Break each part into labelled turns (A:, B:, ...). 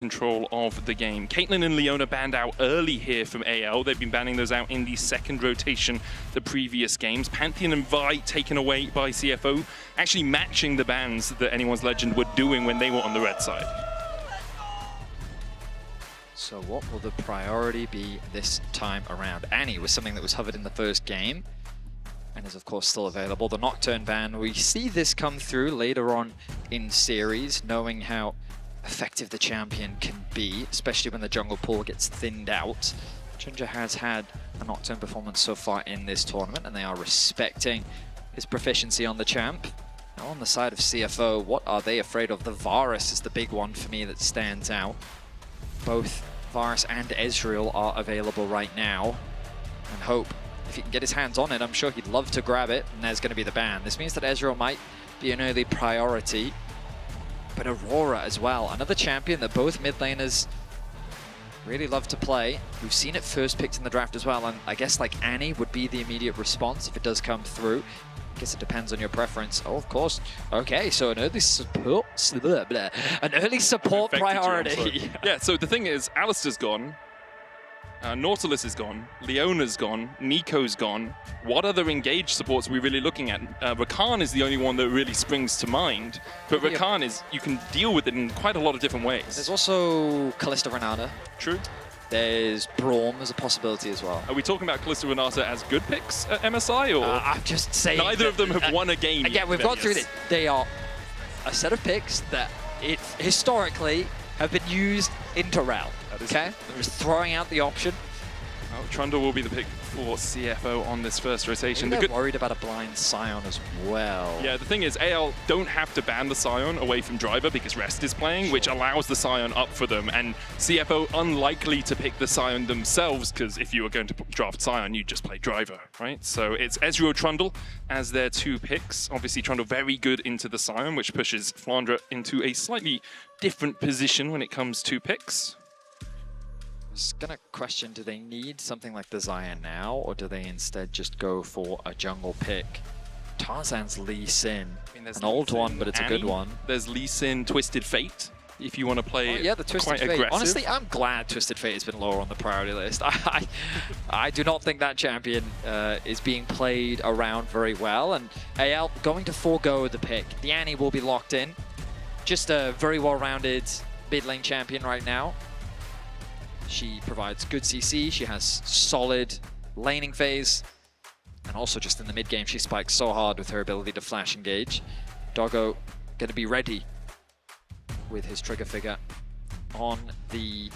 A: control of the game. Caitlyn and Leona banned out early here from AL. They've been banning those out in the second rotation the previous games. Pantheon and Vi taken away by CFO, actually matching the bans that Anyone's Legend were doing when they were on the red side.
B: So what will the priority be this time around? Annie was something that was hovered in the first game and is of course still available. The Nocturne ban, we see this come through later on in series, knowing how effective the champion can be, especially when the jungle pool gets thinned out. JunJia has had a Nocturne performance so far in this tournament, and they are respecting his proficiency on the champ. Now on the side of CFO, what are they afraid of? The Varus is the big one for me that stands out. Both Varus and Ezreal are available right now, and Hope, if he can get his hands on it, I'm sure he'd love to grab it, and there's going to be the ban. This means that Ezreal might be an early priority, but Aurora as well, another champion that both mid laners really love to play. We've seen it first picked in the draft as well, and I guess like Annie would be the immediate response if it does come through. I guess it depends on your preference. Oh, of course. Okay, so an early support, priority.
A: Yeah, so the thing is, Alistair's gone, Nautilus is gone, Leona's gone, Nico's gone. What other engaged supports are we really looking at? Rakan is the only one that really springs to mind, but Rakan is, you can deal with it in quite a lot of different ways.
B: There's also Kalista Renata.
A: True.
B: There's Braum as a possibility as well.
A: Are we talking about Kalista Renata as good picks at MSI, or
B: I'm just saying
A: neither of them have won a game?
B: Again, we've gone through this. They are a set of picks that historically have been used into Rell. Okay, I'm just throwing out the option.
A: Oh, Trundle will be the pick for CFO on this first rotation.
B: Maybe they're worried about a blind Scion as well.
A: Yeah, the thing is, AL don't have to ban the Scion away from Driver because Rest is playing, which allows the Scion up for them. And CFO unlikely to pick the Scion themselves, because if you were going to draft Scion, you'd just play Driver, right? So it's Ezreal, Trundle as their two picks. Obviously, Trundle very good into the Scion, which pushes Flandre into a slightly different position when it comes to picks.
B: I was gonna question, do they need something like the Xayah now, or do they instead just go for a jungle pick? Tarzan's Lee Sin, an old one, but it's a good one.
A: There's Lee Sin, Twisted Fate, if you want to play
B: the Twisted
A: quite
B: Fate.
A: aggressive.
B: Honestly, I'm glad Twisted Fate has been lower on the priority list. I do not think that champion is being played around very well, and AL going to forego the pick. The Annie will be locked in. Just a very well-rounded mid lane champion right now. She provides good CC, she has solid laning phase, and also just in the mid game she spikes so hard with her ability to flash engage. Doggo going to be ready with his trigger figure on the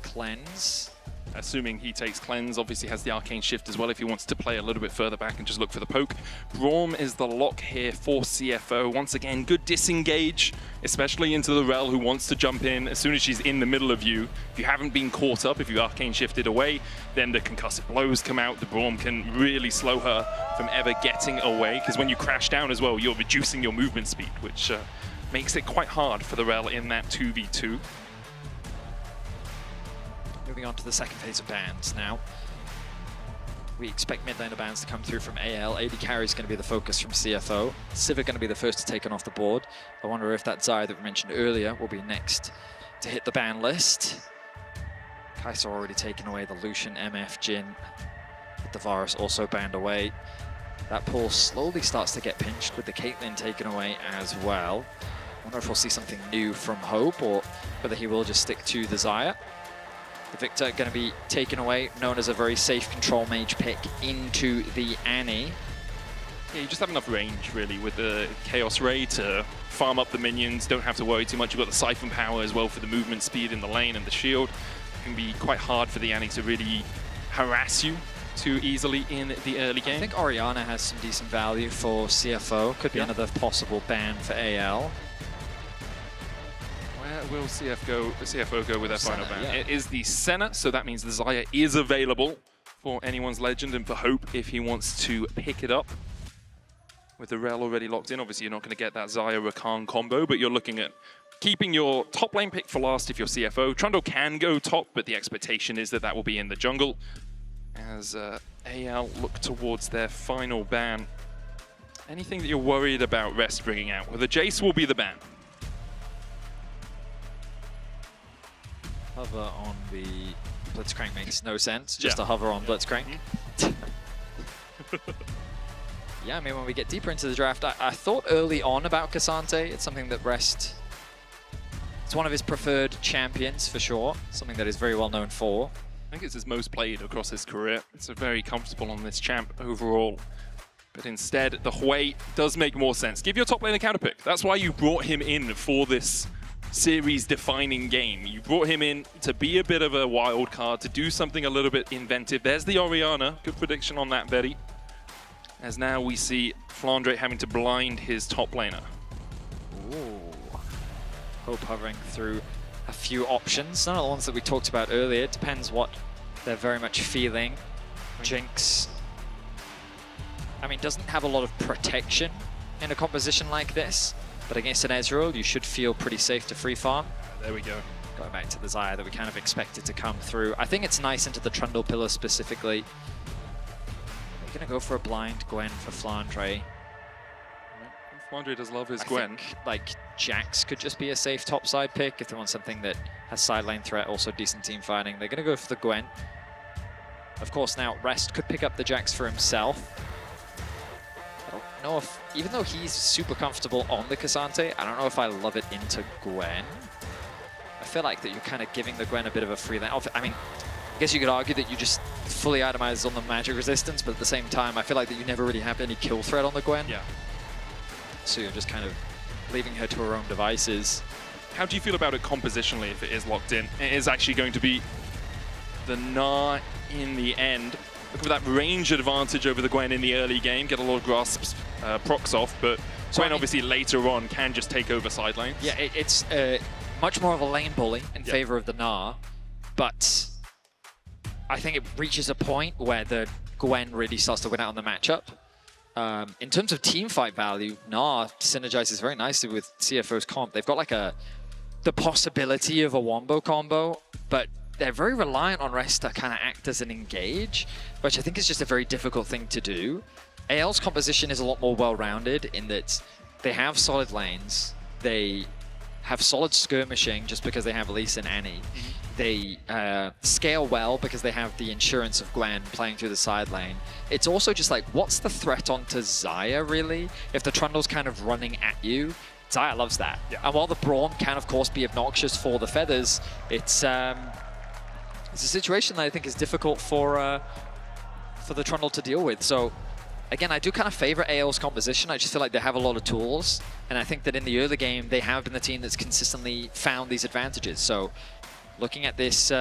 B: cleanse.
A: Assuming he takes cleanse, obviously has the arcane shift as well if he wants to play a little bit further back and just look for the poke. Braum is the lock here for CFO. Once again, good disengage, especially into the Rell who wants to jump in as soon as she's in the middle of you. If you haven't been caught up, if you arcane shifted away, then the concussive blows come out. The Braum can really slow her from ever getting away, because when you crash down as well, you're reducing your movement speed, which makes it quite hard for the Rell in that 2v2.
B: Moving on to the second phase of bans now. We expect mid laner bans to come through from AL. AD carry is going to be the focus from CFO. Sivir going to be the first to take off the board. I wonder if that Xayah that we mentioned earlier will be next to hit the ban list. Kai'Sa already taken away, the Lucian, MF, Jhin, with the Varus also banned away. That pool slowly starts to get pinched with the Caitlyn taken away as well. I wonder if we'll see something new from Hope, or whether he will just stick to the Xayah. The Victor going to be taken away, known as a very safe control mage pick into the Annie.
A: Yeah, you just have enough range, really, with the Chaos Ray to farm up the minions. Don't have to worry too much. You've got the Siphon power as well for the movement speed in the lane, and the shield. It can be quite hard for the Annie to really harass you too easily in the early game.
B: I think Orianna has some decent value for CFO. Could be another possible ban for AL.
A: Where will CFO go with their final ban? Yeah. It is the Senna, so that means the Xayah is available for Anyone's Legend and for Hope if he wants to pick it up. With the Rell already locked in, obviously you're not going to get that Xayah-Rakan combo, but you're looking at keeping your top lane pick for last if you're CFO. Trundle can go top, but the expectation is that that will be in the jungle. As AL look towards their final ban. Anything that you're worried about Rest bringing out? Well, the Jace will be the ban.
B: Hover on the Blitzcrank makes no sense. Just
A: Yeah.
B: a hover on Blitzcrank. Yeah, I mean, when we get deeper into the draft, I thought early on about K'Sante. It's something that Rest... It's one of his preferred champions, for sure. Something that he's very well known for.
A: I think it's his most played across his career. It's a very comfortable on this champ overall. But instead, the Hui does make more sense. Give your top lane a counter pick. That's why you brought him in for this series-defining game. You brought him in to be a bit of a wild card, to do something a little bit inventive. There's the Orianna. Good prediction on that, Vedi. As now we see Flandre having to blind his top laner.
B: Ooh. Hope hovering through a few options. None of the ones that we talked about earlier. It depends what they're very much feeling. Jinx, I mean, doesn't have a lot of protection in a composition like this, but against an Ezreal, you should feel pretty safe to free farm.
A: There we go.
B: Going back to the Xayah that we kind of expected to come through. I think it's nice into the Trundle pillar specifically. We're going to go for a blind Gwen for Flandre.
A: Flandre does love his
B: I
A: Gwen.
B: think, like, Jax could just be a safe topside pick if they want something that has side lane threat, also decent team fighting. They're going to go for the Gwen. Of course, now Rest could pick up the Jax for himself. I don't know if, even though he's super comfortable on the K'Sante, I don't know if I love it into Gwen. I feel like that you're kind of giving the Gwen a bit of a free lane. I mean, I guess you could argue that you just fully itemize on the magic resistance, but at the same time, I feel like that you never really have any kill threat on the Gwen.
A: Yeah.
B: So you're just kind of leaving her to her own devices.
A: How do you feel about it compositionally if it is locked in? It is actually going to be the Gnar in the end. Look for that range advantage over the Gwen in the early game, get a lot of grasps, procs off, but Gwen obviously later on can just take over side lanes.
B: Yeah, it's much more of a lane bully in favor of the Gnar, but I think it reaches a point where the Gwen really starts to win out on the matchup. In terms of team fight value, Gnar synergizes very nicely with CFO's comp. They've got like the possibility of a wombo combo, but they're very reliant on Rest to kind of act as an engage, which I think is just a very difficult thing to do. AL's composition is a lot more well-rounded in that they have solid lanes, they have solid skirmishing just because they have Elise and Annie. They scale well because they have the insurance of Gwen playing through the side lane. It's also just like, what's the threat onto Xayah, really? If the Trundle's kind of running at you, Xayah loves that.
A: Yeah.
B: And while the Braum can, of course, be obnoxious for the feathers, it's a situation that I think is difficult for the Trundle to deal with. So, again, I do kind of favor AL's composition. I just feel like they have a lot of tools. And I think that in the early game, they have been the team that's consistently found these advantages. So, looking at this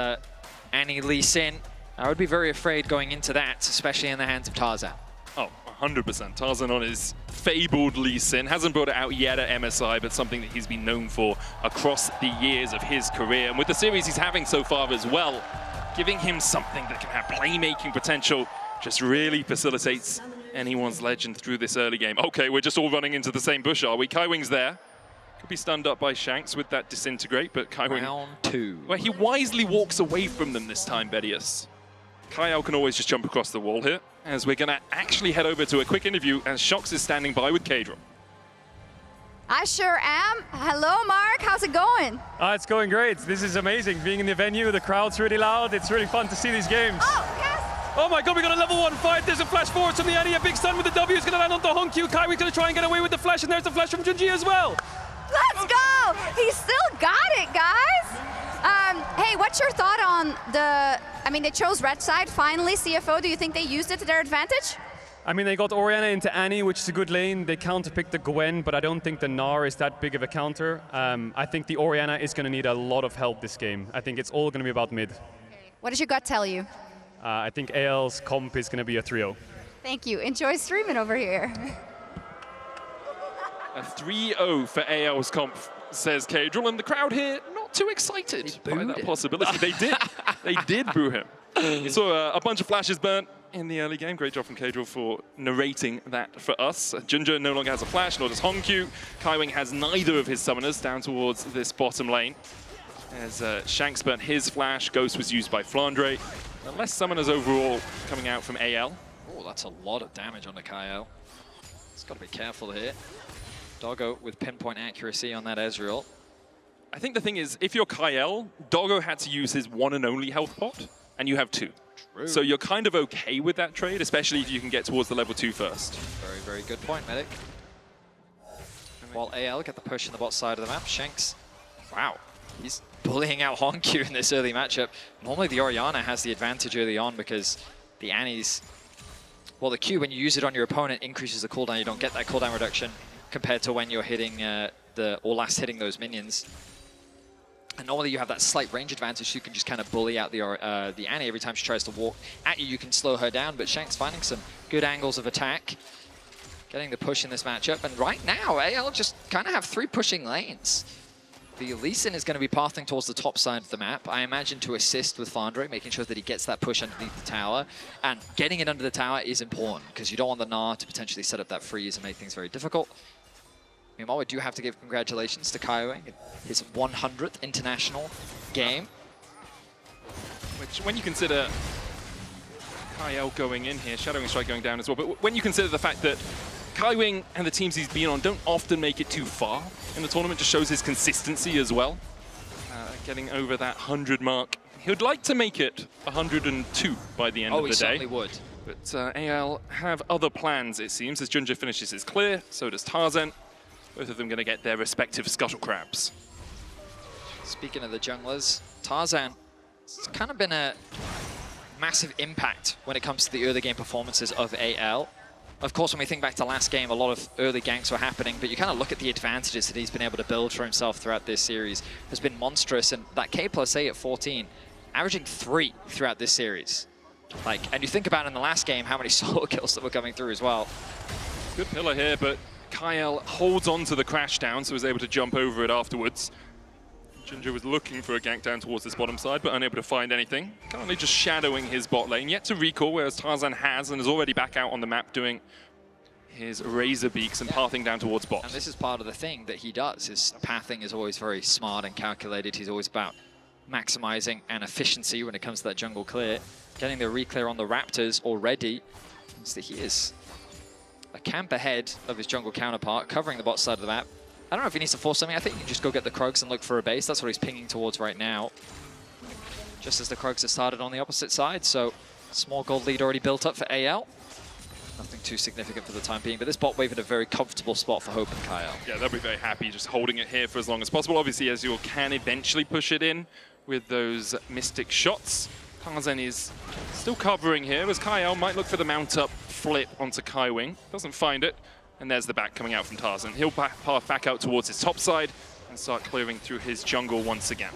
B: Annie Lee Sin, I would be very afraid going into that, especially in the hands of Tarzan.
A: Oh, 100%. Tarzan on his fabled Lee Sin. Hasn't brought it out yet at MSI, but something that he's been known for across the years of his career. And with the series he's having so far as well, giving him something that can have playmaking potential just really facilitates anyone's legend through this early game. Okay, we're just all running into the same bush, are we? Kaiwing's there. Could be stunned up by Shanks with that disintegrate, but Kaiwing...
B: Round 2.
A: Well, he wisely walks away from them this time, Vedius. Kael can always just jump across the wall here, as we're going to actually head over to a quick interview, as Shox is standing by with Kadra.
C: I sure am. Hello, Mark. How's it going?
D: It's going great. This is amazing. Being in the venue, the crowd's really loud. It's really fun to see these games.
C: Oh, yes.
D: Oh my god, we got a level 1 fight. There's a flash forward from the Annie. A big stun with the W is going to land onto HongQ. Kaiwing's going to try and get away with the flash, and there's the flash from JunJia as well.
C: Let's go. He still got it, guys. Hey, what's your thought on the... I mean, they chose red side finally. CFO, do you think they used it to their advantage?
D: I mean, they got Orianna into Annie, which is a good lane. They counterpicked the Gwen, but I don't think the Gnar is that big of a counter. I think the Orianna is going to need a lot of help this game. I think it's all going to be about mid.
C: What does your gut tell you?
D: I think AL's comp is going to be a 3-0.
C: Thank you. Enjoy streaming over here.
A: A 3-0 for AL's comp, says Kadral, and the crowd here not too excited by that possibility. They did boo him. We saw a bunch of flashes burnt in the early game. Great job from Kadral for narrating that for us. JunJia no longer has a flash, nor does HongQ. Kaiwing has neither of his summoners down towards this bottom lane. As Shanks burnt his flash, Ghost was used by Flandre. Less summoners overall coming out from AL.
B: Oh, that's a lot of damage on the Kael. It's got to be careful here. Doggo with pinpoint accuracy on that Ezreal.
A: I think the thing is, if you're Kael, Doggo had to use his one and only health pot, and you have 2.
B: True.
A: So you're kind of okay with that trade, especially if you can get towards the level 2 first.
B: Very, very good point, Medic. While AL get the push in the bot side of the map, Shanks, wow, he's bullying out HongQ in this early matchup. Normally the Orianna has the advantage early on because the Annie's, well, the Q, when you use it on your opponent, increases the cooldown. You don't get that cooldown reduction compared to when you're hitting or last hitting those minions. And normally you have that slight range advantage, so you can just kind of bully out the Annie every time she tries to walk at you. You can slow her down, but Shanks finding some good angles of attack, getting the push in this matchup. And right now, AL just kind of have 3 pushing lanes. The Lee Sin is going to be pathing towards the top side of the map, I imagine to assist with Flandre, making sure that he gets that push underneath the tower. And getting it under the tower is important, because you don't want the Gnar to potentially set up that freeze and make things very difficult. Meanwhile, we do have to give congratulations to Kaiwing, his 100th international game.
A: Which, when you consider Kael going in here, Shadowing Strike going down as well, but when you consider the fact that Kaiwing and the teams he's been on don't often make it too far in the tournament, just shows his consistency as well. Getting over that 100 mark. He would like to make it 102 by the end of the day.
B: Oh, he certainly would.
A: But AL have other plans, it seems, as JunJia finishes his clear, so does Tarzan. Both of them going to get their respective scuttle crabs.
B: Speaking of the junglers, Tarzan, it's kind of been a massive impact when it comes to the early game performances of AL. Of course, when we think back to last game, a lot of early ganks were happening, but you kind of look at the advantages that he's been able to build for himself throughout this series has been monstrous, and that K+A at 14, averaging 3 throughout this series. And you think about in the last game how many solo kills that were coming through as well.
A: Good pillar here, but Kael holds on to the crash down, so was able to jump over it afterwards. JunJia was looking for a gank down towards this bottom side, but unable to find anything. Currently just shadowing his bot lane, yet to recall, whereas Tarzan has and is already back out on the map doing his razor beaks and pathing down towards bot.
B: And this is part of the thing that he does. His pathing is always very smart and calculated. He's always about maximizing an efficiency when it comes to that jungle clear. Getting the reclear on the Raptors already means that he is a camp ahead of his jungle counterpart, covering the bot side of the map. I don't know if he needs to force something. I think he can just go get the Krugs and look for a base. That's what he's pinging towards right now. Just as the Krugs have started on the opposite side, so small gold lead already built up for AL. Nothing too significant for the time being, but this bot wave in a very comfortable spot for Hope and Kael.
A: Yeah, they'll be very happy just holding it here for as long as possible. Obviously, Ezreal can eventually push it in with those Mystic shots. Tarzan is still covering here, as Kael might look for the mount up flip onto Kaiwing. Doesn't find it, and there's the back coming out from Tarzan. He'll path back out towards his top side and start clearing through his jungle once again.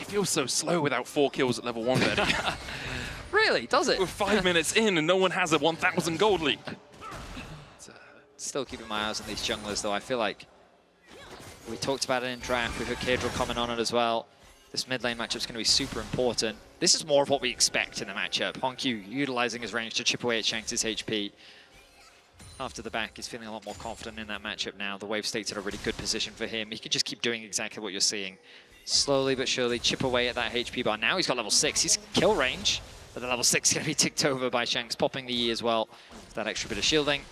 A: It feels so slow without 4 kills at level 1, Betty.
B: Really? Does it?
A: We're 5 minutes in and no one has a 1,000 gold lead.
B: Still keeping my eyes on these junglers, though. I feel like we talked about it in draft. We've heard Kadril comment on it as well. This mid lane matchup is going to be super important. This is more of what we expect in the matchup. HongQ utilizing his range to chip away at Shanks' HP. After the back, he's feeling a lot more confident in that matchup now. The wave state's in a really good position for him. He can just keep doing exactly what you're seeing. Slowly but surely chip away at that HP bar. Now he's got level 6. He's kill range, but the level 6 is going to be ticked over by Shanks, popping the E as well. That extra bit of shielding.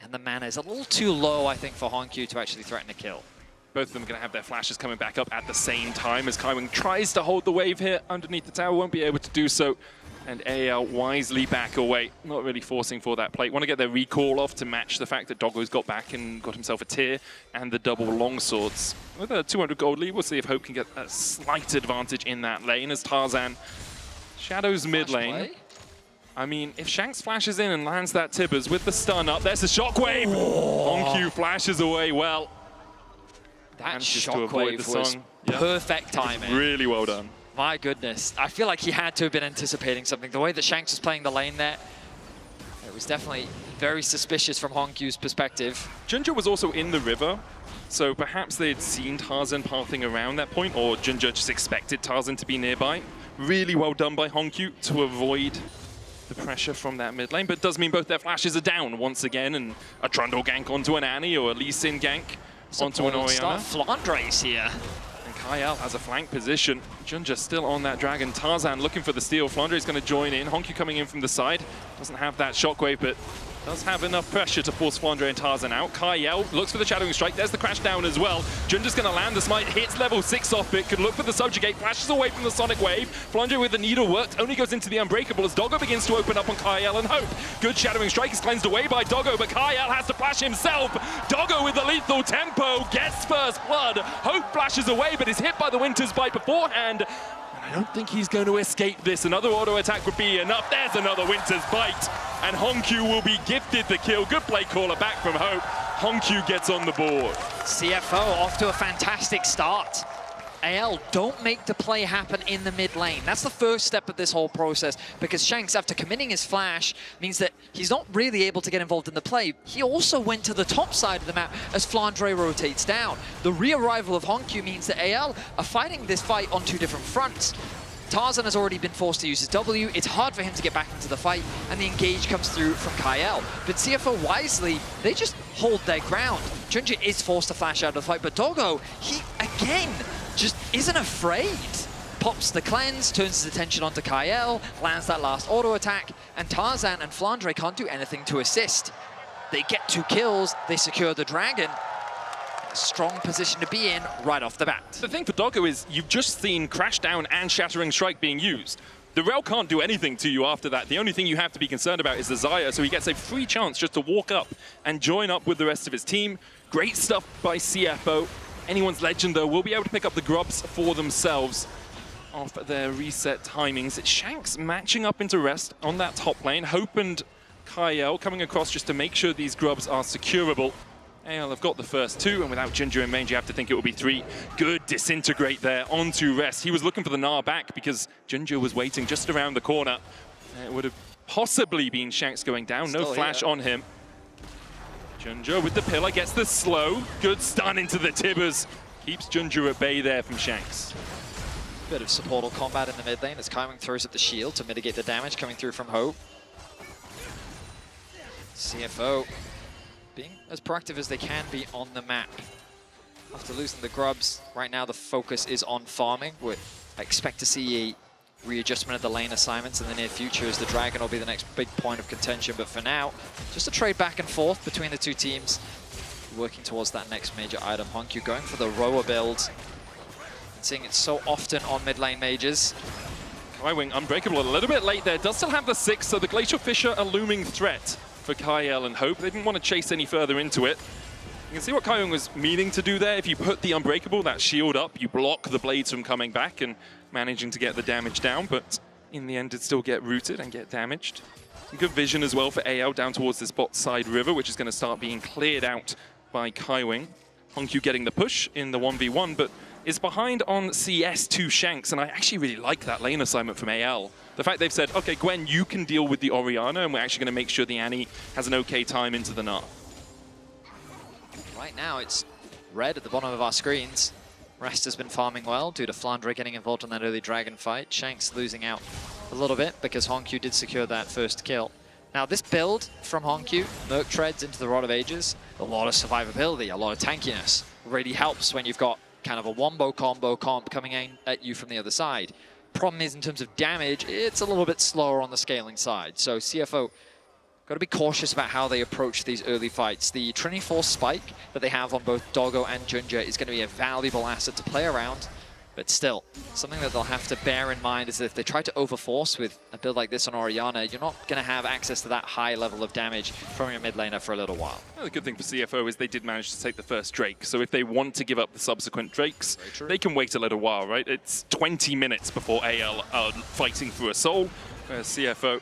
B: And the mana is a little too low, I think, for HongQ to actually threaten a kill.
A: Both of them are going to have their flashes coming back up at the same time as Kaiwing tries to hold the wave here underneath the tower. Won't be able to do so. And AL wisely back away. Not really forcing for that plate. Want to get their recall off to match the fact that Doggo's got back and got himself a tier and the double longswords. With a 200 gold lead, we'll see if Hope can get a slight advantage in that lane as Tarzan shadows mid lane. I mean, if Shanks flashes in and lands that Tibbers with the stun up, there's the shockwave. HongQ flashes away well.
B: That shockwave was perfect timing.
A: Really well done.
B: My goodness. I feel like he had to have been anticipating something. The way that Shanks was playing the lane there, it was definitely very suspicious from HongQ's perspective.
A: JunJia was also in the river, so perhaps they had seen Tarzan pathing around that point, or JunJia just expected Tarzan to be nearby. Really well done by HongQ to avoid the pressure from that mid lane, but it does mean both their flashes are down once again, and a Trundle gank onto an Annie or a Lee Sin gank onto an Orianna.
B: Flandre's here.
A: And Kael has a flank position. JunJia still on that dragon. Tarzan looking for the steal. Flandre is going to join in. HongQ coming in from the side. Doesn't have that shockwave, but Does have enough pressure to force Flandre and Tarzan out. Kael looks for the Shadowing Strike. There's the crash down as well. JunJia's going to land the smite, hits level 6 off it. Could look for the subjugate, flashes away from the Sonic Wave. Flandre with the needle worked, only goes into the Unbreakable as Doggo begins to open up on Kael and Hope. Good Shadowing Strike is cleansed away by Doggo, but Kael has to flash himself. Doggo with the lethal tempo gets first blood. Hope flashes away, but is hit by the Winter's Bite beforehand. I don't think he's going to escape this. Another auto attack would be enough. There's another Winter's Bite. And HongQ will be gifted the kill. Good play caller back from Hope. HongQ gets on the board.
B: CFO off to a fantastic start. AL, don't make the play happen in the mid lane. That's the first step of this whole process, because Shanks, after committing his flash, means that he's not really able to get involved in the play. He also went to the top side of the map as Flandre rotates down. The re-arrival of HongQ means that AL are fighting this fight on two different fronts. Tarzan has already been forced to use his W. It's hard for him to get back into the fight, and the engage comes through from Kael. But CFO wisely, they just hold their ground. JunJia is forced to flash out of the fight, but Doggo, he again just isn't afraid. Pops the cleanse, turns his attention onto Kael, lands that last auto attack, and Tarzan and Flandre can't do anything to assist. They get 2 kills, they secure the dragon. A strong position to be in right off the bat.
A: The thing for Doggo is you've just seen Crash Down and Shattering Strike being used. The Rell can't do anything to you after that. The only thing you have to be concerned about is the Xayah, so he gets a free chance just to walk up and join up with the rest of his team. Great stuff by CFO. Anyone's Legend, though, will be able to pick up the grubs for themselves off their reset timings. It's Shanks matching up into rest on that top lane. Hope and Kael coming across just to make sure these grubs are securable. AL have got the first 2, and without JunJia in range, you have to think it will be 3. Good disintegrate there onto rest. He was looking for the Gnar back because JunJia was waiting just around the corner. It would have possibly been Shanks going down. No flash on him. JunJia with the pillar, gets the slow. Good stun into the Tibbers. Keeps JunJia at bay there from Shanks.
B: Bit of supportal combat in the mid lane as Kaiwing throws up the shield to mitigate the damage coming through from Hope. CFO being as proactive as they can be on the map. After losing the grubs, right now the focus is on farming. I expect to see a readjustment of the lane assignments in the near future as the Dragon will be the next big point of contention. But for now, just a trade back and forth between the two teams, working towards that next major item. HongQ going for the rower build. Seeing it so often on mid lane mages.
A: Kaiwing unbreakable a little bit late there. Does still have the 6, so the Glacial Fissure a looming threat for Kael and Hope. They didn't want to chase any further into it. You can see what Kaiwing was meaning to do there. If you put the Unbreakable, that shield up, you block the blades from coming back and managing to get the damage down, but in the end it still get rooted and get damaged. Some good vision as well for AL down towards this bot side river, which is going to start being cleared out by Kaiwing. HongQ getting the push in the 1v1, but is behind on CS to Shanks, and I actually really like that lane assignment from AL. The fact they've said, okay, Gwen, you can deal with the Orianna, and we're actually going to make sure the Annie has an okay time into the Gnar.
B: Right now, it's red at the bottom of our screens. Rest has been farming well due to Flandre getting involved in that early dragon fight. Shanks losing out a little bit because HongQ did secure that first kill. Now, this build from HongQ, Merc Treads into the Rod of Ages, a lot of survivability, a lot of tankiness. Really helps when you've got kind of a wombo combo comp coming in at you from the other side. Problem is, in terms of damage, it's a little bit slower on the scaling side. So CFO got to be cautious about how they approach these early fights. The Trinity Force spike that they have on both Doggo and JunJia is going to be a valuable asset to play around. But still, something that they'll have to bear in mind is that if they try to overforce with a build like this on Orianna, you're not going to have access to that high level of damage from your mid laner for a little while.
A: Well, the good thing for CFO is they did manage to take the first Drake, so if they want to give up the subsequent Drakes, they can wait a little while, right? It's 20 minutes before AL are fighting for a soul, whereas CFO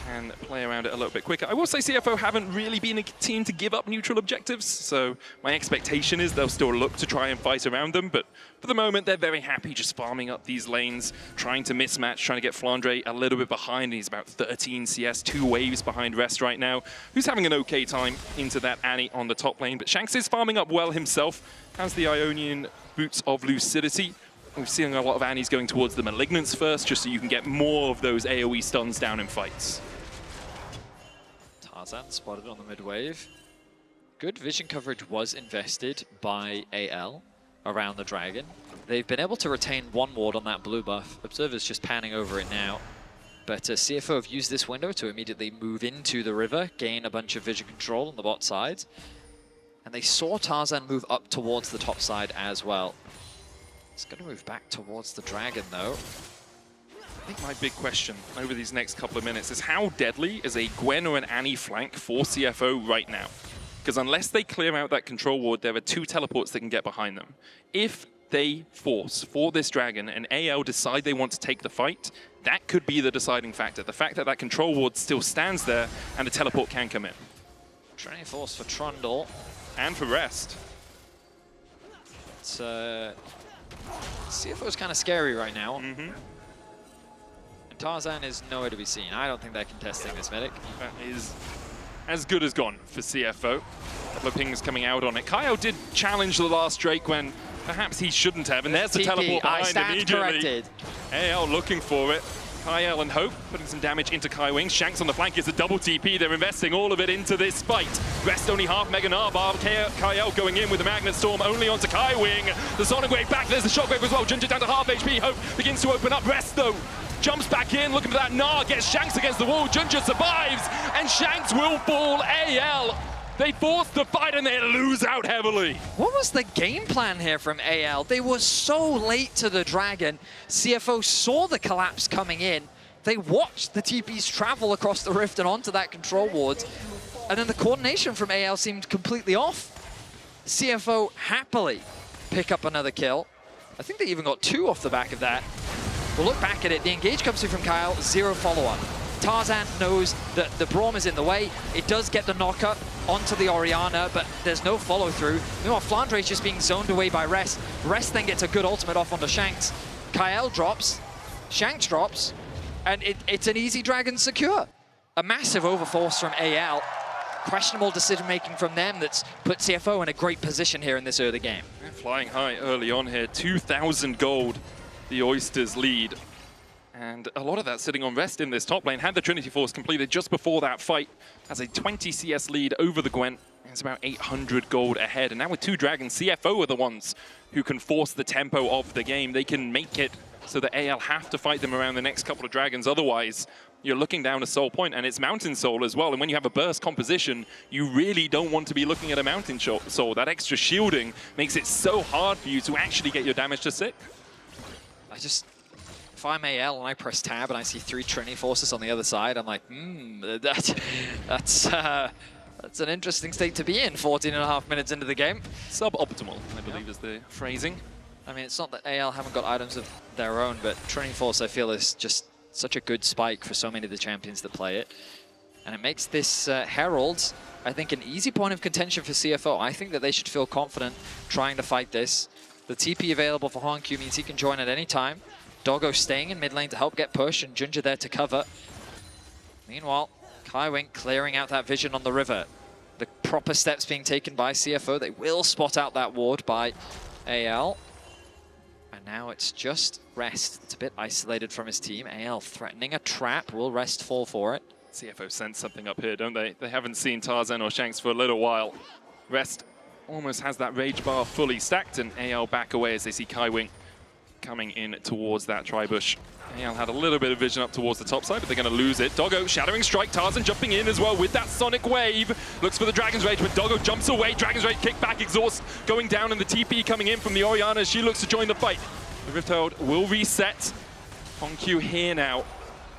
A: can play around it a little bit quicker. I will say CFO haven't really been a team to give up neutral objectives, so my expectation is they'll still look to try and fight around them, but for the moment they're very happy just farming up these lanes, trying to mismatch, trying to get Flandre a little bit behind. He's about 13 CS, 2 waves behind Rest right now, who's having an okay time into that Annie on the top lane, but Shanks is farming up well himself, has the Ionian Boots of Lucidity. We're seeing a lot of Annies going towards the Malignants first, just so you can get more of those AoE stuns down in fights.
B: Tarzan spotted on the mid wave. Good vision coverage was invested by AL around the dragon. They've been able to retain one ward on that blue buff. Observer's just panning over it now. But CFO have used this window to immediately move into the river, gain a bunch of vision control on the bot side. And they saw Tarzan move up towards the top side as well. It's going to move back towards the dragon, though.
A: I think my big question over these next couple of minutes is how deadly is a Gwen or an Annie flank for CFO right now? Because unless they clear out that control ward, there are 2 teleports that can get behind them. If they force for this dragon and AL decide they want to take the fight, that could be the deciding factor. The fact that that control ward still stands there and the teleport can come in.
B: Training force for Trundle.
A: And for Rest.
B: It's, CFO's kind of scary right now.
A: Mm-hmm.
B: And Tarzan is nowhere to be seen. I don't think they're contesting this medic.
A: That is as good as gone for CFO. A couple of pings coming out on it. Kael did challenge the last Drake when perhaps he shouldn't have, and there's the teleport behind immediately.
B: Corrected.
A: AL looking for it. Kael and Hope putting some damage into Kaiwing. Shanks on the flank is a double TP. They're investing all of it into this fight. Rest only half Mega Gnar. Kael going in with the Magnet Storm only onto Kaiwing. The Sonic Wave back. There's the Shockwave as well. JunJia down to half HP. Hope begins to open up. Rest though jumps back in, looking for that Gnar. Gets Shanks against the wall. JunJia survives, and Shanks will fall. AL. They force the fight and they lose out heavily.
B: What was the game plan here from AL? They were so late to the dragon. CFO saw the collapse coming in. They watched the TPs travel across the rift and onto that control ward. And then the coordination from AL seemed completely off. CFO happily pick up another kill. I think they even got 2 off the back of that. We'll look back at it. The engage comes through from Kael, 0 follow-up. Tarzan knows that the Braum is in the way. It does get the knock-up onto the Orianna, but there's no follow-through. Meanwhile, Flandre is just being zoned away by Rest. Rest then gets a good ultimate off onto Shanks. Kael drops, Shanks drops, and it's an easy dragon secure. A massive overforce from AL. Questionable decision-making from them that's put CFO in a great position here in this early game.
A: They're flying high early on here. 2,000 gold, the Oysters lead. And a lot of that sitting on Rest in this top lane. Had the Trinity Force completed just before that fight. Has a 20 CS lead over the Gwen. It's about 800 gold ahead. And now with 2 dragons, CFO are the ones who can force the tempo of the game. They can make it so that AL have to fight them around the next couple of dragons. Otherwise, you're looking down a soul point, and it's Mountain Soul as well. And when you have a burst composition, you really don't want to be looking at a Mountain Soul. That extra shielding makes it so hard for you to actually get your damage to sit.
B: If I'm AL and I press tab and I see 3 Trinity Forces on the other side, I'm like, that's an interesting state to be in 14.5 minutes into the game.
A: Suboptimal, I believe is the phrasing.
B: I mean, it's not that AL haven't got items of their own, but Trinity Force, I feel, is just such a good spike for so many of the champions that play it. And it makes this Herald, I think, an easy point of contention for CFO. I think that they should feel confident trying to fight this. The TP available for HongQ means he can join at any time. Doggo staying in mid lane to help get push, and JunJia there to cover. Meanwhile, Kaiwing clearing out that vision on the river. The proper steps being taken by CFO. They will spot out that ward by AL. And now it's just Rest. It's a bit isolated from his team. AL threatening a trap. Will Rest fall for it?
A: CFO sense something up here, don't they? They haven't seen Tarzan or Shanks for a little while. Rest almost has that rage bar fully stacked, and AL back away as they see Kaiwing coming in towards that tri-bush. AL had a little bit of vision up towards the top side, but they're going to lose it. Doggo, Shattering Strike, Tarzan jumping in as well with that Sonic Wave. Looks for the Dragon's Rage, but Doggo jumps away. Dragon's Rage, kickback, Exhaust going down, and the TP coming in from the Orianna as she looks to join the fight. The Rift Herald will reset. HongQ here now.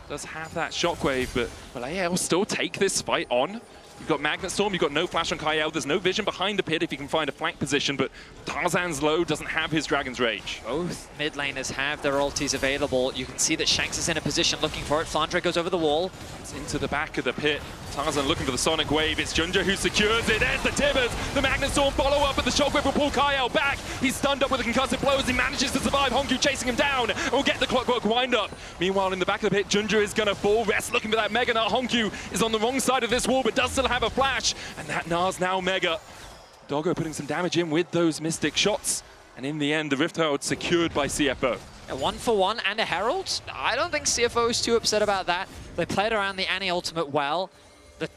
A: Does have that Shockwave, but will AL still take this fight on? You've got Magnet Storm, you've got no flash on Kael. There's no vision behind the pit if he can find a flank position, but Tarzan's low doesn't have his Dragon's Rage.
B: Both mid laners have their ultis available. You can see that Shanks is in a position looking for it. Flandre goes over the wall.
A: It's into the back of the pit. Tarzan looking for the Sonic Wave. It's JunJia who secures it. There's the Tibbers. The Magnet Storm follow up, but the Shockwave will pull Kael back. He's stunned up with the concussive blows. He manages to survive. HongQ chasing him down. We'll get the Clockwork Wind up. Meanwhile, in the back of the pit, JunJia is going to fall. Rest looking for that Mega Gnar. HongQ is on the wrong side of this wall, but does still have a flash. And that Gnar's now Mega. Doggo putting some damage in with those Mystic shots. And in the end, the Rift Herald secured by CFO.
B: A 1-for-1 and a Herald. I don't think CFO is too upset about that. They played around the Annie ultimate well. The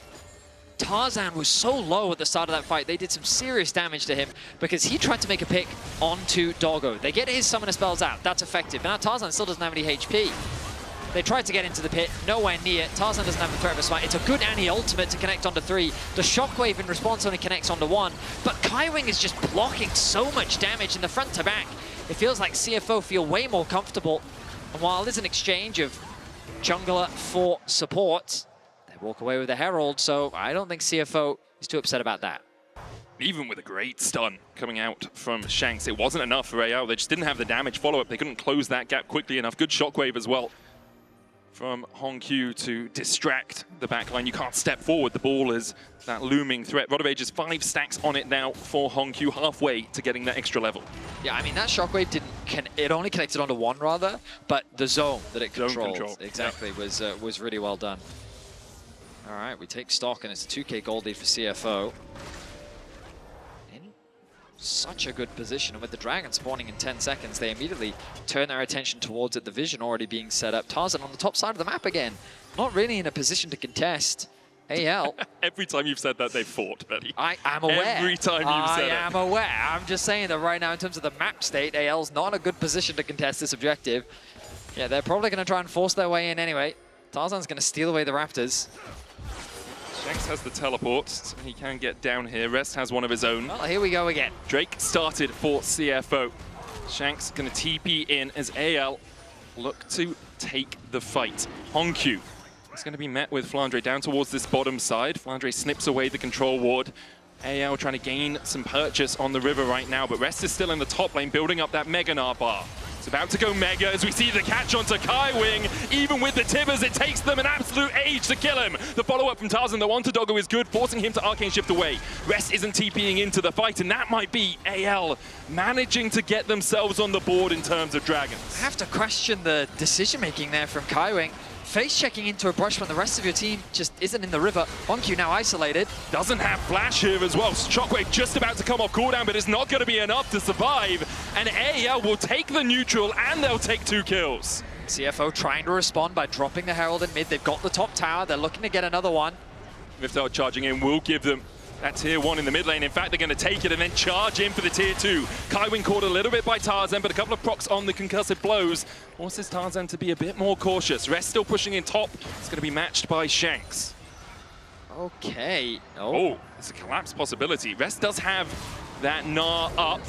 B: Tarzan was so low at the start of that fight. They did some serious damage to him because he tried to make a pick onto Doggo. They get his summoner spells out. That's effective. But now Tarzan still doesn't have any HP. They tried to get into the pit, nowhere near. Tarzan doesn't have the threat of a smite. It's a good Annie ultimate to connect onto 3. The Shockwave in response only connects onto 1. But Kaiwing is just blocking so much damage in the front to back. It feels like CFO feel way more comfortable. And while there's an exchange of jungler for support, they walk away with a Herald, so I don't think CFO is too upset about that.
A: Even with a great stun coming out from Shanks, it wasn't enough for AL. They just didn't have the damage follow-up. They couldn't close that gap quickly enough. Good shockwave as well from HongQ to distract the backline. You can't step forward. The ball is that looming threat. Rod of Ages 5 stacks on it now for HongQ, halfway to getting that extra level.
B: Yeah, I mean, that shockwave it only connected onto 1 rather, but the zone that it controlled exactly was really well done. All right, we take stock, and it's a 2K gold lead for CFO. Such a good position, and with the dragon spawning in 10 seconds, they immediately turn their attention towards it, the vision already being set up. Tarzan on the top side of the map again, not really in a position to contest. AL.
A: Every time you've said that, they've fought, Betty.
B: I am aware.
A: Every time you've said it.
B: I am aware. I'm just saying that right now, in terms of the map state, AL's not in a good position to contest this objective. Yeah, they're probably going to try and force their way in anyway. Tarzan's going to steal away the Raptors.
A: Shanks has the teleport, so he can get down here. Rest has one of his own.
B: Well, here we go again.
A: Drake started for CFO. Shanks going to TP in as AL look to take the fight. HongQ is going to be met with Flandre down towards this bottom side. Flandre snips away the control ward. AL trying to gain some purchase on the river right now, but Rest is still in the top lane, building up that Mega Gnar bar. It's about to go Mega as we see the catch onto Kaiwing. Even with the Tibbers, it takes them an absolute age to kill him. The follow-up from Tarzan, though, onto Doggo is good, forcing him to Arcane Shift away. Rest isn't TPing into the fight, and that might be AL managing to get themselves on the board in terms of dragons.
B: I have to question the decision-making there from Kaiwing. Face-checking into a brush when the rest of your team just isn't in the river. HongQ now isolated.
A: Doesn't have flash here as well. Shockwave just about to come off cooldown, but it's not going to be enough to survive. And AL will take the neutral, and they'll take 2 kills.
B: CFO trying to respond by dropping the Herald in mid. They've got the top tower. They're looking to get another one.
A: Riftar charging in will give them that tier 1 in the mid lane. In fact, they're going to take it and then charge in for the tier 2. Kaiwing caught a little bit by Tarzan, but a couple of procs on the concussive blows forces Tarzan to be a bit more cautious. Rest still pushing in top. It's going to be matched by Shanks.
B: Okay.
A: Oh, it's a collapse possibility. Rest does have that Gnar up.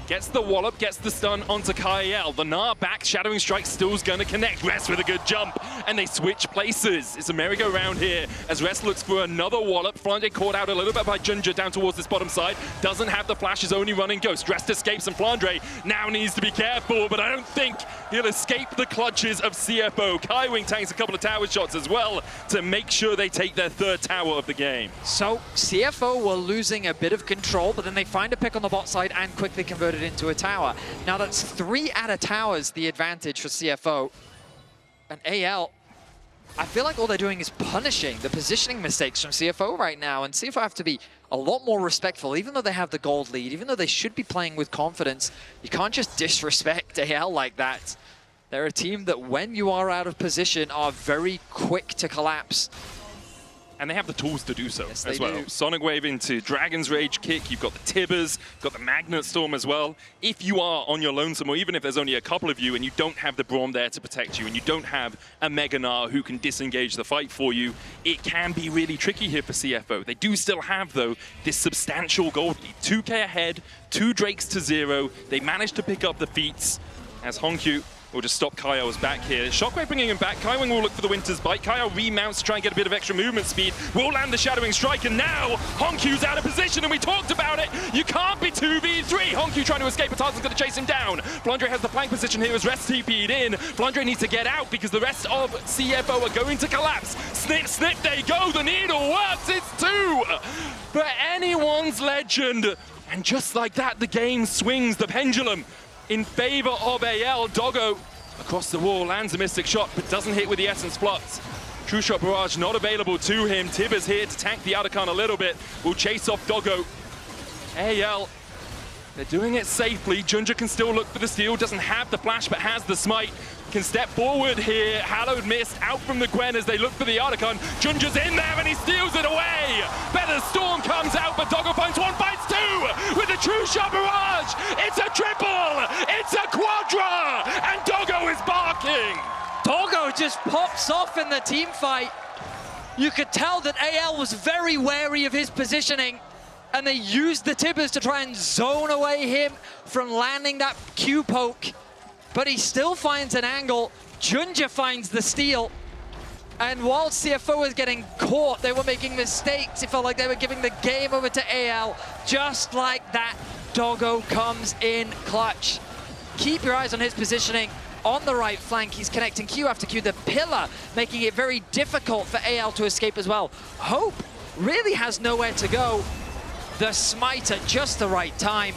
A: Gets the wallop, gets the stun onto Kael. The Gnar back, Shadowing Strike still's going to connect. Rest with a good jump, and they switch places. It's a merry-go-round here as Rest looks for another wallop. Flandre caught out a little bit by JunJia down towards this bottom side. Doesn't have the flash, is only running Ghost. Rest escapes, and Flandre now needs to be careful, but I don't think he'll escape the clutches of CFO. Kaiwing tanks a couple of tower shots as well to make sure they take their 3rd tower of the game.
B: So CFO were losing a bit of control, but then they find a pick on the bot side and quickly convert it into a tower. Now that's 3 out of towers the advantage for CFO. And AL, I feel like all they're doing is punishing the positioning mistakes from CFO right now, and CFO have to be a lot more respectful. Even though they have the gold lead, even though they should be playing with confidence, you can't just disrespect AL like that. They're a team that when you are out of position are very quick to collapse.
A: And they have the tools to do so
B: yes,
A: as well.
B: do.
A: Sonic Wave into Dragon's Rage kick. You've got the Tibbers, got the Magnet Storm as well. If you are on your lonesome, or even if there's only a couple of you and you don't have the Braum there to protect you, and you don't have a Mega Gnar who can disengage the fight for you, it can be really tricky here for CFO. They do still have, though, this substantial gold lead. 2K ahead, 2 Drakes to 0. They managed to pick up the feats as HongQ will just stop Kael's back here. Shockwave bringing him back. Kaiwing will look for the Winter's Bite. Kael remounts to try and get a bit of extra movement speed. Will land the Shadowing Strike, and now HongQ's out of position, and we talked about it. You can't be 2v3. HongQ trying to escape, but Tarzan's going to chase him down. Flandre has the flank position here as Rest TP'd in. Flandre needs to get out because the rest of CFO are going to collapse. Snip, snip, there you go. The needle works. It's 2 for anyone's legend. And just like that, the game swings the pendulum in favor of AL. Doggo across the wall lands a Mystic Shot, but doesn't hit with the Essence Flux. True Shot Barrage not available to him. Tibbers here to tank the Otacon a little bit. Will chase off Doggo. AL, they're doing it safely. JunJia can still look for the steal. Doesn't have the flash, but has the smite. Can step forward here. Hallowed Mist out from the Gwen as they look for the Otacon. JunJia's in there and he steals it away. Better Storm comes out, but Doggo finds 1, finds 2 with the True Shot Barrage. It's a triple. It's a quadra, and Doggo is barking.
B: Doggo just pops off in the team fight. You could tell that AL was very wary of his positioning, and they used the Tibbers to try and zone away him from landing that Q poke. But he still finds an angle. JunJia finds the steal. And while CFO was getting caught, they were making mistakes. It felt like they were giving the game over to AL. Just like that, Doggo comes in clutch. Keep your eyes on his positioning. On the right flank, he's connecting Q after Q. The pillar, making it very difficult for AL to escape as well. Hope really has nowhere to go. The smite at just the right time.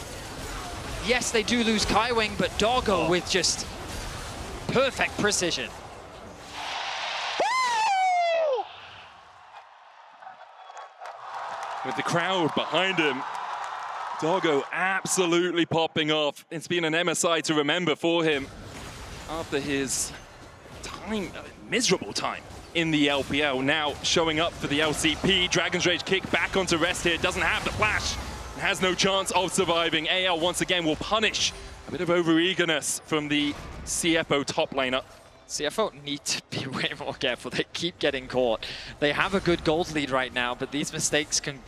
B: Yes, they do lose Kaiwing, but Doggo with just perfect precision.
A: With the crowd behind him, Doggo absolutely popping off. It's been an MSI to remember for him after his miserable time in the LPL. Now showing up for the LCP. Dragon's Rage kick back onto rest here. Doesn't have the flash. Has no chance of surviving. AL once again will punish a bit of over-eagerness from the CFO top laner.
B: CFO need to be way more careful. They keep getting caught. They have a good gold lead right now, but these mistakes can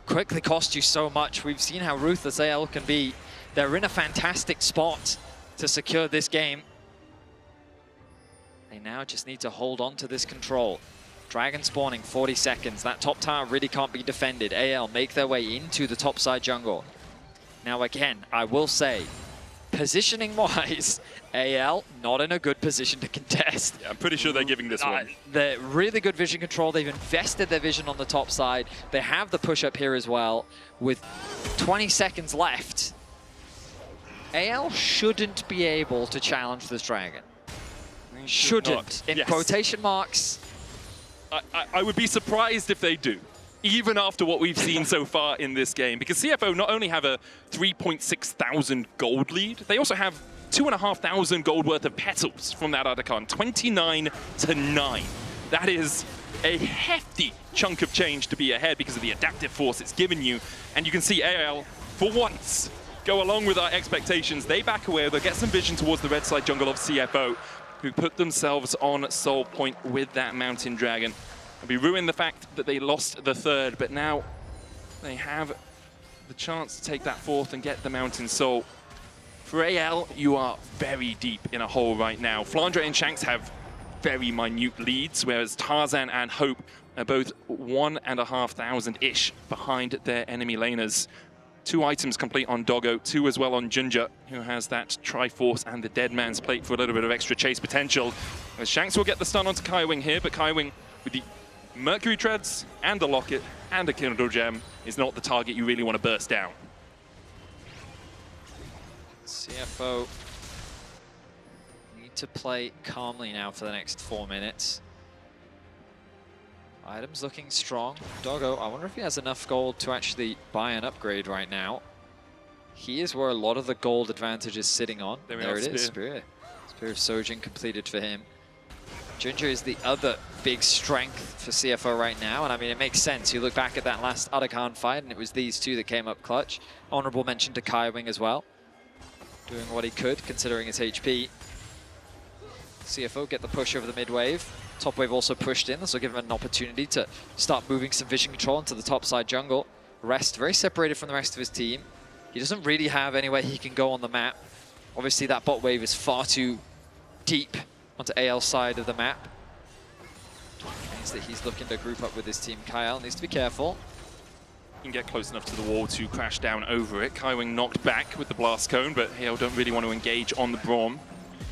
B: quickly cost you so much. We've seen how ruthless AL can be. They're in a fantastic spot to secure this game. They now just need to hold on to this control. Dragon spawning, 40 seconds. That top tower really can't be defended. AL make their way into the top side jungle. Now again, I will say, positioning-wise, AL not in a good position to contest.
A: Yeah, I'm pretty sure they're giving this one.
B: They're really good vision control. They've invested their vision on the top side. They have the push up here as well. With 20 seconds left, AL shouldn't be able to challenge this dragon. Shouldn't, in quotation marks.
A: I would be surprised if they do, even after what we've seen so far in this game, because CFO not only have a 3.6 thousand gold lead, they also have 2,500 gold worth of petals from that other card, 29 to 9. That is a hefty chunk of change to be ahead because of the adaptive force it's given you. And you can see AL, for once, go along with our expectations. They back away, they'll get some vision towards the red side jungle of CFO, who put themselves on soul point with that mountain dragon. And we ruined the fact that they lost the third, but now they have the chance to take that fourth and get the mountain soul. For AL, you are very deep in a hole right now. Flandre and Shanks have very minute leads, whereas Tarzan and Hope are both 1,500-ish behind their enemy laners. 2 items complete on Doggo, 2 as well on JunJia, who has that Triforce and the Dead Man's Plate for a little bit of extra chase potential. As Shanks will get the stun onto Kaiwing here, but Kaiwing with the Mercury Treads and the Locket and a Kindle Gem is not the target you really want to burst down.
B: CFO need to play calmly now for the next 4 minutes. Items looking strong. Doggo, I wonder if he has enough gold to actually buy an upgrade right now. He is where a lot of the gold advantage is sitting on. There it is, Spear. Spear of Sojin completed for him. JunJia is the other big strength for CFO right now, and I mean, it makes sense. You look back at that last Arakan fight, and it was these two that came up clutch. Honorable mention to Kaiwing as well. Doing what he could, considering his HP. CFO get the push over the mid wave. Top wave also pushed in. This will give him an opportunity to start moving some vision control into the top side jungle. Rest very separated from the rest of his team. He doesn't really have anywhere he can go on the map. Obviously that bot wave is far too deep onto AL's side of the map. Means that he's looking to group up with his team. Kael needs to be careful.
A: You can get close enough to the wall to crash down over it. Kaiwing knocked back with the blast cone, but Hale don't really want to engage on the Braum.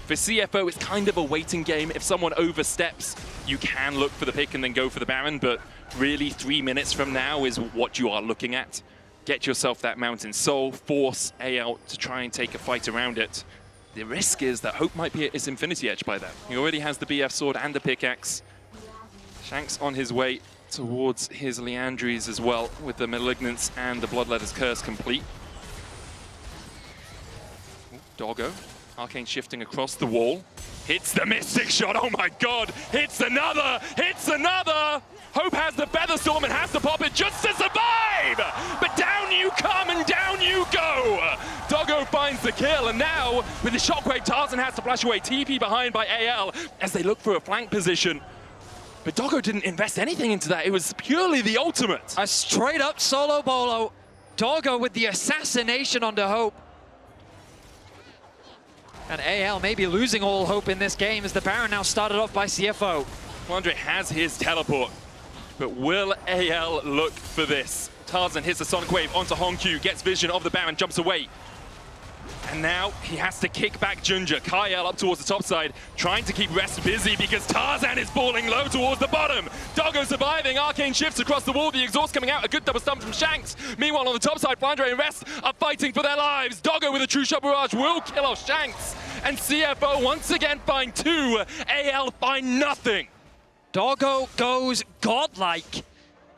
A: For CFO, it's kind of a waiting game. If someone oversteps, you can look for the pick and then go for the Baron, but really 3 minutes from now is what you are looking at. Get yourself that Mountain Soul, force AL to try and take a fight around it. The risk is that Hope might be at his Infinity Edge by then. He already has the BF Sword and the pickaxe. Shanks on his way towards his Liandry's as well, with the Malignance and the Bloodletter's Curse complete. Doggo. Arcane shifting across the wall. Hits the Mystic Shot, oh my god! Hits another! Hits another! Hope has the Featherstorm and has to pop it just to survive! But down you come and down you go! Doggo finds the kill, and now, with the Shockwave, Tarzan has to flash away. TP behind by AL as they look for a flank position. But Doggo didn't invest anything into that. It was purely the ultimate.
B: A straight up solo bolo. Doggo with the assassination onto Hope. And AL may be losing all hope in this game as the Baron now started off by CFO.
A: Flandre has his teleport, but will AL look for this? Tarzan hits the Sonic Wave onto HongQ, gets vision of the Baron, jumps away. And now he has to kick back JunJia. Kael up towards the top side, trying to keep Rest busy because Tarzan is falling low towards the bottom. Doggo surviving, arcane shifts across the wall, the exhaust coming out, a good double stump from Shanks. Meanwhile on the top side, Flandre and Rest are fighting for their lives. Doggo with a true shot barrage will kill off Shanks. And CFO once again find 2, AL find nothing.
B: Doggo goes godlike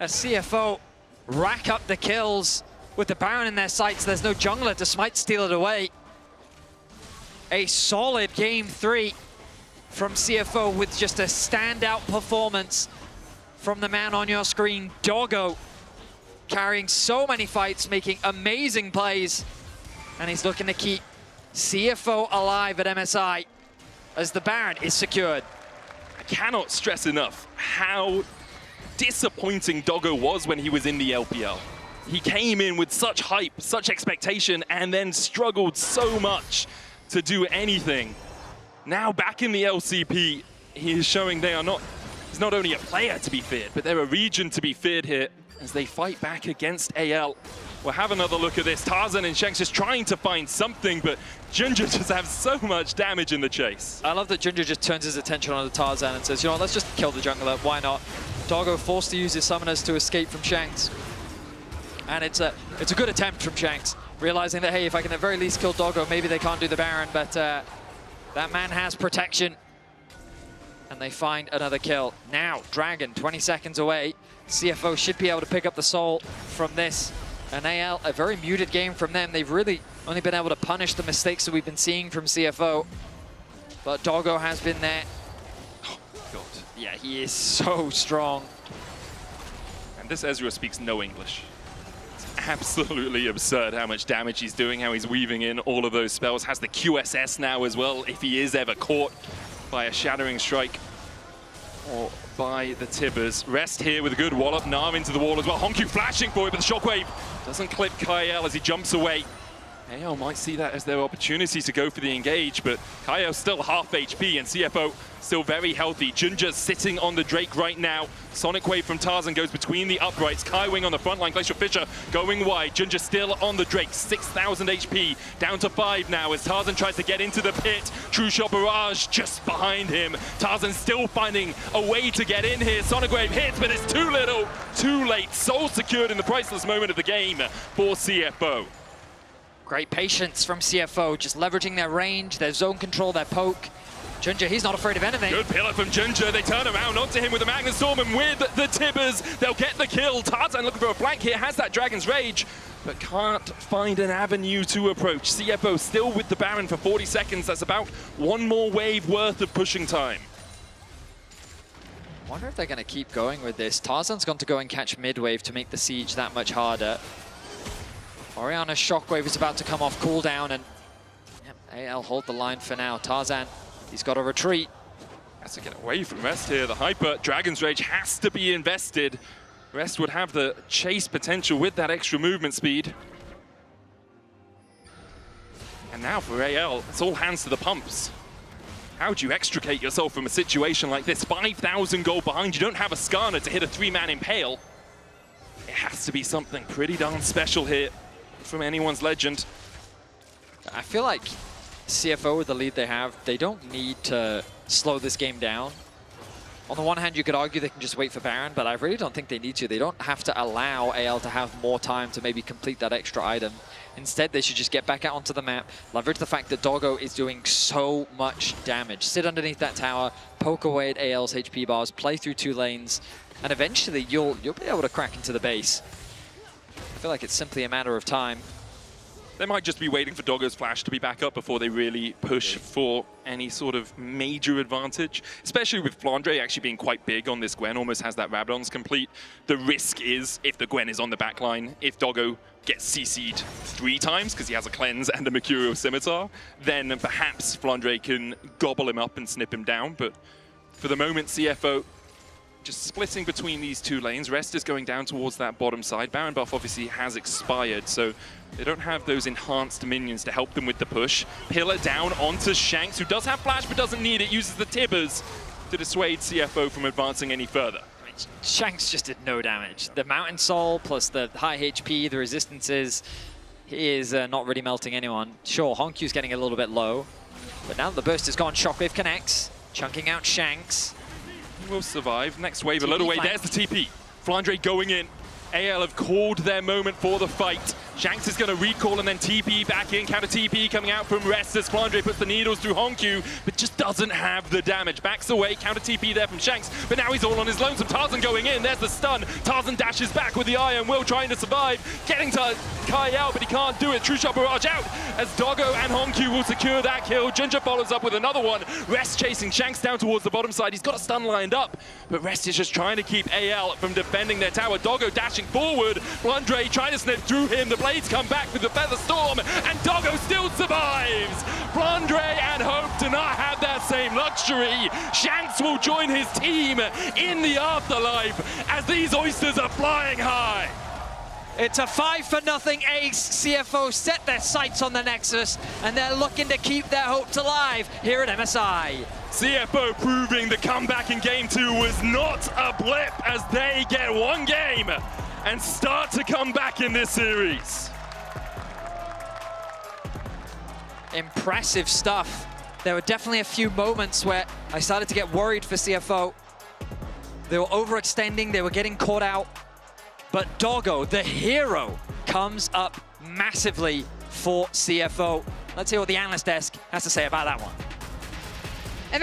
B: as CFO rack up the kills. With the Baron in their sights, there's no jungler to smite steal it away. A solid game 3 from CFO with just a standout performance from the man on your screen, Doggo. Carrying so many fights, making amazing plays. And he's looking to keep CFO alive at MSI as the Baron is secured.
A: I cannot stress enough how disappointing Doggo was when he was in the LPL. He came in with such hype, such expectation, and then struggled so much to do anything. Now back in the LCP, he is showing he's not only a player to be feared, but they're a region to be feared here as they fight back against AL. We'll have another look at this. Tarzan and Shanks just trying to find something, but JunJia just have so much damage in the chase.
B: I love that JunJia just turns his attention on the Tarzan and says, you know what, let's just kill the jungler, why not? Doggo forced to use his summoners to escape from Shanks. And it's a good attempt from Shanks, realizing that, hey, if I can at very least kill Doggo, maybe they can't do the Baron, but that man has protection. And they find another kill. Now, Dragon, 20 seconds away. CFO should be able to pick up the soul from this. And AL, a very muted game from them. They've really only been able to punish the mistakes that we've been seeing from CFO. But Doggo has been there.
A: Oh, God.
B: Yeah, he is so strong.
A: And this Ezreal speaks no English. It's absolutely absurd how much damage he's doing, how he's weaving in all of those spells. Has the QSS now as well, if he is ever caught by a Shattering Strike or by the Tibbers. Rest here with a good wallop. Gnar into the wall as well. HongQ flashing for it, but the Shockwave doesn't clip Kael as he jumps away. AL might see that as their opportunity to go for the engage, but Kael's still half HP and CFO still very healthy. JunJia's sitting on the Drake right now. Sonic Wave from Tarzan goes between the uprights. Kaiwing on the front line. Glacial Fisher going wide. JunJia still on the Drake. 6,000 HP. Down to 5 now as Tarzan tries to get into the pit. True Shot Barrage just behind him. Tarzan still finding a way to get in here. Sonic Wave hits, but it's too little, too late. Soul secured in the priceless moment of the game for CFO.
B: Great patience from CFO, just leveraging their range, their zone control, their poke. JunJia, he's not afraid of anything.
A: Good pillar from JunJia. They turn around onto him with the Magnet Storm, and with the Tibbers, they'll get the kill. Tarzan looking for a flank here, has that Dragon's Rage, but can't find an avenue to approach. CFO still with the Baron for 40 seconds. That's about one more wave worth of pushing time.
B: I wonder if they're going to keep going with this. Tarzan's gone to go and catch mid-wave to make the siege that much harder. Orianna's Shockwave is about to come off cooldown, and AL hold the line for now. Tarzan, he's got to retreat.
A: Has to get away from Rest here. The Hyper Dragon's Rage has to be invested. Rest would have the chase potential with that extra movement speed. And now for AL, it's all hands to the pumps. How do you extricate yourself from a situation like this? 5,000 gold behind, you don't have a Skarner to hit a 3-man impale. It has to be something pretty darn special here from anyone's legend.
B: I feel like CFO with the lead they have, they don't need to slow this game down. On the one hand, you could argue they can just wait for Baron, but I really don't think they need to. They don't have to allow AL to have more time to maybe complete that extra item. Instead, they should just get back out onto the map, leverage the fact that Doggo is doing so much damage. Sit underneath that tower, poke away at AL's HP bars, play through 2 lanes, and eventually you'll be able to crack into the base. I feel like it's simply a matter of time.
A: They might just be waiting for Doggo's flash to be back up before they really push for any sort of major advantage, especially with Flandre actually being quite big on this Gwen, almost has that Rabadon's complete. The risk is, if the Gwen is on the back line, if Doggo gets CC'd 3 times because he has a cleanse and a Mercurial Scimitar, then perhaps Flandre can gobble him up and snip him down. But for the moment, CFO just splitting between these 2 lanes. Rest is going down towards that bottom side. Baron buff obviously has expired, so they don't have those enhanced minions to help them with the push. Pillar down onto Shanks, who does have flash but doesn't need it, uses the Tibbers to dissuade CFO from advancing any further.
B: I mean, Shanks just did no damage. The Mountain Soul plus the high HP, the resistances, he is not really melting anyone. Sure, HongQ's getting a little bit low, but now the burst is gone, Shockwave connects, chunking out Shanks.
A: Will survive. Next wave a little way. There's the TP. Flandre going in. AL have called their moment for the fight. Shanks is going to recall and then TP back in. Counter TP coming out from Rest as Flandre puts the needles through HongQ, but just doesn't have the damage. Backs away. Counter TP there from Shanks, but now he's all on his lonesome. Tarzan going in. There's the stun. Tarzan dashes back with the Iron Will, trying to survive. Getting to Kael, but he can't do it. True Shot Barrage out as Doggo and HongQ will secure that kill. JunJia follows up with another one. Rest chasing Shanks down towards the bottom side. He's got a stun lined up, but Rest is just trying to keep AL from defending their tower. Doggo dashing forward. Flandre trying to snip through him. The blades come back with the Feather Storm, and Doggo still survives. Flandre and Hope do not have that same luxury. Shanks will join his team in the afterlife as these oysters are flying high.
B: It's a 5-0 ace. CFO set their sights on the Nexus, and they're looking to keep their hopes alive here at MSI.
A: CFO proving the comeback in Game 2 was not a blip as they get 1 game and start to come back in this series.
B: Impressive stuff. There were definitely a few moments where I started to get worried for CFO. They were overextending, they were getting caught out. But Doggo, the hero, comes up massively for CFO. Let's hear what the analyst desk has to say about that one.